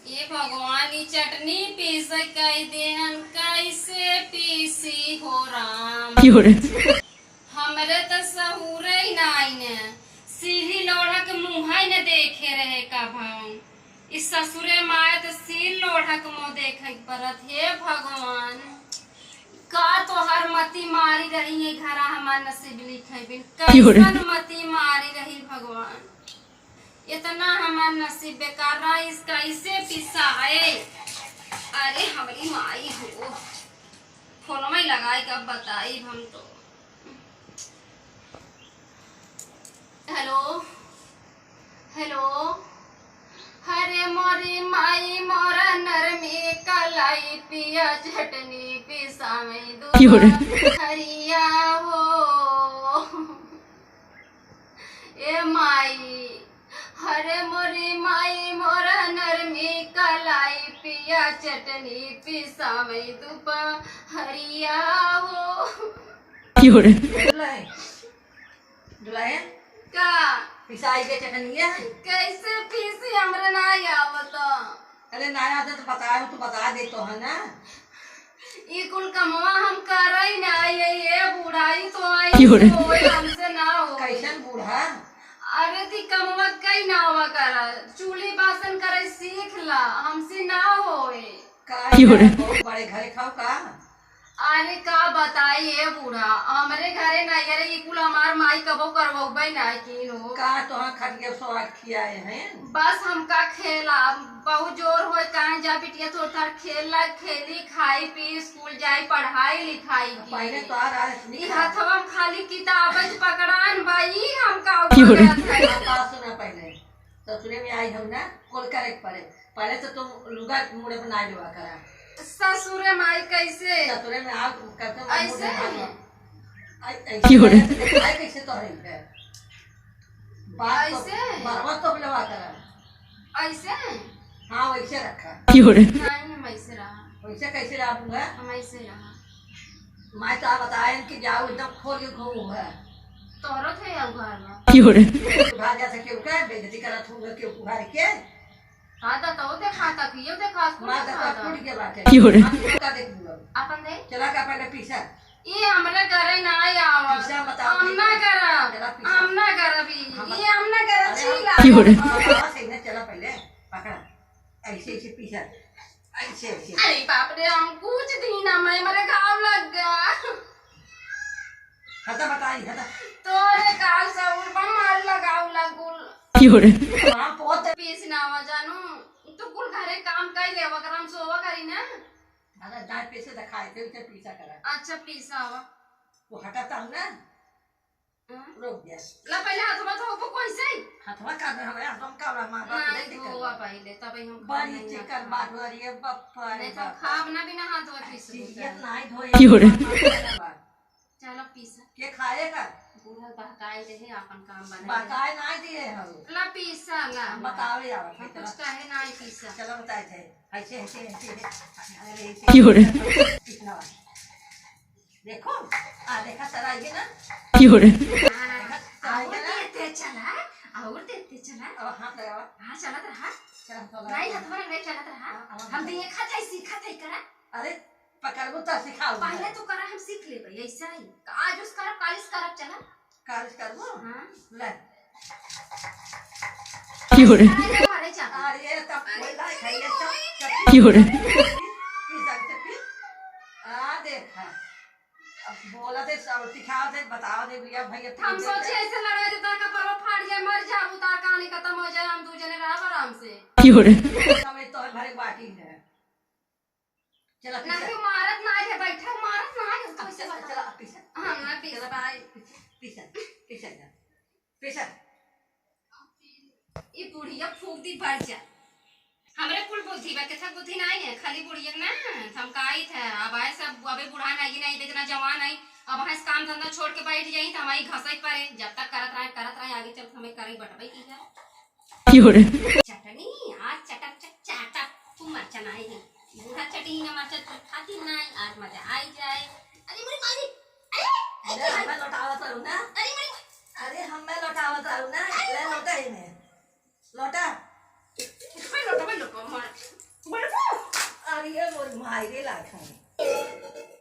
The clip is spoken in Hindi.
ये भगवान ई चटनी पीस कई देहन कैसे पीसी हो राम हमरे तो सहूरे ही नाई ने सीढ़ी लोढ़ा के मुँह न देखे रहे का भाव इस ससुरे माए तो सील लोढ़ा के मुँह देखे परत हे भगवान का तो हर मती मारी रही है घरा हमार नसीब लिखे बिन कैसन मती मारी रही भगवान इतना हमार नसीब बेकार रहा इसका इसे पिसाए। अरे हमारी माई हो फोन में लगाई कब बताई हम तो। हेलो हेलो हरे मोरी माई मोरा नरमी कलाई पिया चटनी पिसा में दूध हरिया हो ए माई हरे मोरी माई मोरा नरमी कलाई पिया चटनी पिसा में दूध हरिया हो दुलाए का पिसाई के चटनी है कैसे पीसी हमरे ना आवत। अरे ना आता तो बता तो बता दे तो है ना ई कुल कमवा हम करई ना ये बुढ़ाई तो आई होए हमसे ना हो। कैसन बूढ़ा अरे ती कमवा कई ना हुआ करा चूल्ही बासन करे सीख ला हमसे ना होए का बहुत बड़े घरे खाओ का। अरे का बताइए बूढ़ा हमरे घरे नहीं अरे ई कुल हमार माई कबो करवबै ना किनो का तो खटिया स्वाद खियाए हैं बस हमका खेला बहुत जोर होए कहाँ जा बिटिया तो थार खेला खेली खाई पी स्कूल जाई पढ़ाई लिखाई की पहले तो आ रहा ई हथवा में खाली किताबज पकड़ान भाई हम का बात सुना पहले ससुरे में आई हम ना कॉल करे पड़े पहले तो तुम लुगा मुड़े बना लिया करा ससुरे माई कैसे ससुरे में आप करते ऐसे कैसे तो है बात ऐसे बरवा तो लगा करा ऐसे हाँ वैसे रखा नहीं हम ऐसे रहा वैसे कैसे रहूंगा हम ऐसे रहा मैं तो आप बताए कि जाओ एकदम खोल के घूमू है तोरो थे या घर में उठा जा सके उठा बेइज्जती करत हूँ के उघार के खाता तो देखा था कि ये देखा मां का टूट के बात है का देख लो अपन दे चला का पहले पीछा ये हमरे घरे ना आवा पीछा बताओ हम ना करब हम ना करबी ये हम ना करब चीला सही ना चला पहले पकड़ा ऐसे ऐसे पीछा ऐसे ऐसे अरे बाप रे हम कुछ दिन में मेरे घाव लग गया हटा बताई हटा तोरे काल सउर पर मार लगाऊ लगुल हां बहुत पीस ना आवा जानू तो कुल घरे काम कई लेवा करम सोवा करी ना अरे दांत पैसे दिखाए थे उसे पीछा करा अच्छा पीसा आवा वो हटाता हूं ना रुक गया ला पहले हाथ में तो कैसे हाथवा का हमारे हाथ में कावड़ा मार नहीं धोवा पहले तब हम बड़ी चिकन बाटवारी है बप्पा नहीं तो खाब ना बिना हाथ धोए पीस ये नहीं धोए चलो पीसा के खाएगा बूढ़ा बहकाई रहे अपन काम बने बताए नहीं दिए हम ला पीसा ला बतावे आवा कुछ कहे नहीं पीसा चलो बताए थे ऐसे ऐसे ऐसे अरे कितना देखो आ देखा चला ये ना और देते चला और देते चला और हाथ लगाओ हां चलत रहा चलो नहीं हथवा नहीं चलत रहा हम दिए खाता है सीखा था करा अरे पकड़बो तो सिखाओ पहले तो करा हम सीख लेबे ऐसा ही आज उस करब कालिस करब चला कालिस करबो हां ले अरे चा अरे तब बोला खाइए सब आ देखा अब बोला थे सब सिखाओ थे बताओ दे भैया भैया हम सोचे ऐसे लड़ाई देता का परवा फाड़ जाए मर जाए उतार कहानी खत्म हो जाए हम दो जने रह आराम से हमें तो भरे बाटी है चला नहीं मारत ना है बैठा मारत ना है तो ऐसे चला पीछे हम ना पीछे भाई पीछे पीछे जा पीछे ये बुढ़िया फूक दी बढ़ जा हमरे कुल बुद्धि बा के बुद्धि नहीं है खाली बुढ़िया ना हम काई थे अब आए सब अबे बुढ़ा नहीं देखना जवान नहीं अब हंस काम धंधा छोड़ के बैठ जाई त हमारी घसई पड़े जब तक करत रहे आगे चल हमें करई बटबई की चटनी आज चटक चाटा तू मरचा नहीं है बूढ़ा चटनी ना मरचा खाती नहीं आज मजा आई जाए। अरे मेरी मारी अरे हमें लौटावा करूं ना अरे मेरी अरे हमें लौटावा करूं ना ले लौटा ही में लौटा लोटा मार ये मोर मायरे लाखानी